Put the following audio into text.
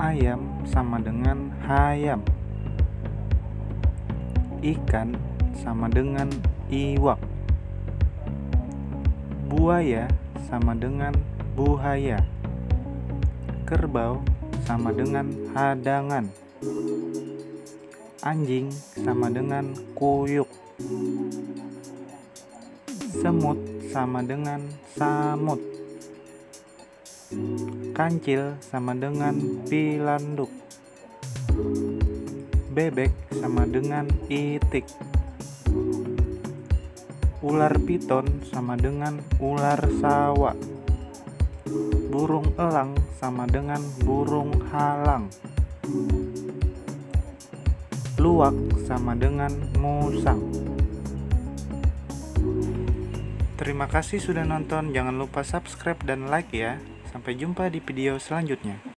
Ayam sama dengan hayam. Ikan sama dengan iwak. Buaya sama dengan buhaya. Kerbau sama dengan hadangan. Anjing sama dengan kuyuk. Semut sama dengan samut. Kancil sama dengan pilanduk. Bebek sama dengan itik. Ular piton sama dengan ular sawah. Burung elang sama dengan burung halang. Luwak sama dengan musang. Terima kasih sudah nonton. Jangan lupa subscribe dan like ya. Sampai jumpa di video selanjutnya.